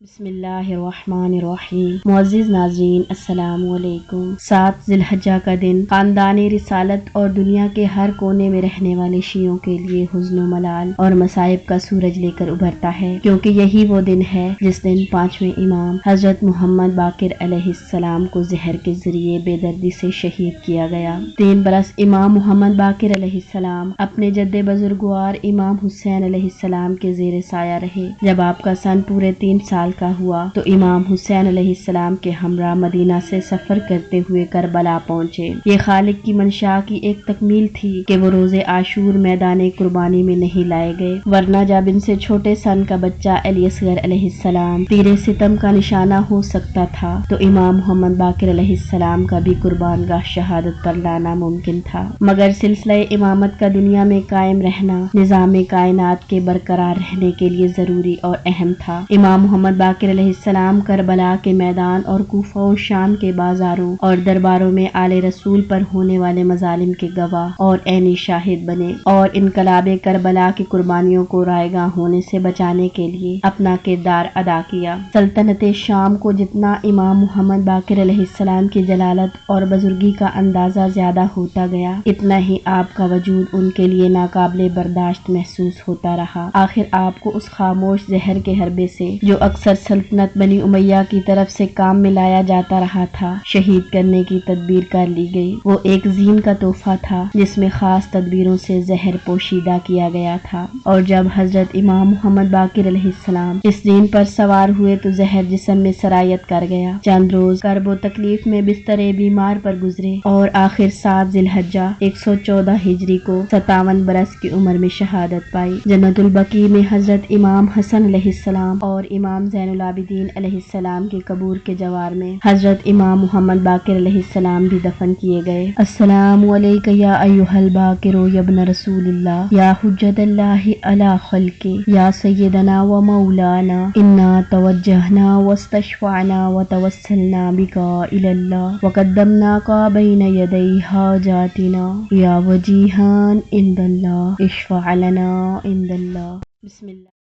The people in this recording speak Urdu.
بسم اللہ الرحمن الرحیم۔ معزز ناظرین السلام علیکم۔ 7 ذی الحجہ کا دن خاندان رسالت اور دنیا کے ہر کونے میں رہنے والے شیعوں کے لیے حزن و ملال اور مصائب کا سورج لے کر ابھرتا ہے، کیونکہ یہی وہ دن ہے جس دن 5ویں امام حضرت محمد باقر علیہ السلام کو زہر کے ذریعے بے دردی سے شہید کیا گیا۔ 3 برس امام محمد باقر علیہ السلام اپنے جد بزرگوار امام حسین علیہ السلام کے زیر سایہ رہے۔ جب آپ کا سن پورے 3 سال کا ہوا تو امام حسین علیہ السلام کے ہمراہ مدینہ سے سفر کرتے ہوئے کربلا پہنچے۔ یہ خالق کی منشا کی ایک تکمیل تھی کہ وہ روز عاشور میدان قربانی میں نہیں لائے گئے، ورنہ جب ان سے چھوٹے سن کا بچہ علی اصغر علیہ السلام تیر ستم کا نشانہ ہو سکتا تھا تو امام محمد باقر علیہ السلام کا بھی قربان گاہ شہادت پر لانا ممکن تھا، مگر سلسلہ امامت کا دنیا میں قائم رہنا نظام کائنات کے برقرار رہنے کے لیے ضروری اور اہم تھا۔ امام محمد باقر علیہ السلام کربلا کے میدان اور کوفہ و شام کے بازاروں اور درباروں میں آل رسول پر ہونے والے مظالم کے گواہ اور عینی شاہد بنے، اور انقلاب کربلا کی قربانیوں کو رائیگاں ہونے سے بچانے کے لیے اپنا کردار ادا کیا۔ سلطنت شام کو جتنا امام محمد باقر علیہ السلام کی جلالت اور بزرگی کا اندازہ زیادہ ہوتا گیا، اتنا ہی آپ کا وجود ان کے لیے ناقابل برداشت محسوس ہوتا رہا۔ آخر آپ کو اس خاموش زہر کے حربے سے، جو اکثر سلطنت بنی امیہ کی طرف سے کام میں لایا جاتا رہا تھا، شہید کرنے کی تدبیر کر لی گئی۔ وہ ایک زین کا تحفہ تھا جس میں خاص تدبیروں سے زہر پوشیدہ کیا گیا تھا، اور جب حضرت امام محمد باقر علیہ السلام اس زین پر سوار ہوئے تو زہر جسم میں سرایت کر گیا۔ چند روز کرب و تکلیف میں بستر بیمار پر گزرے اور آخر 7 ذی الحجہ 114 ہجری کو 57 برس کی عمر میں شہادت پائی۔ جنت البقیع میں حضرت امام حسن علیہ السلام اور امام زین العابدین علیہ السلام کے قبور کے جوار میں حضرت امام محمد باقر علیہ السلام بھی دفن کیے گئے۔ السلام علیک یا ایھا الباقر یا ابن رسول اللہ یا حجۃ اللہ علی خلقہ یا سیدنا و مولانا، انا توجہنا واستشفعنا وتوسلنا بک الی اللہ وقدمناک بین یدی حاجاتنا یا وجیہا عند اللہ اشفع لنا عند اللہ۔ بسم اللہ۔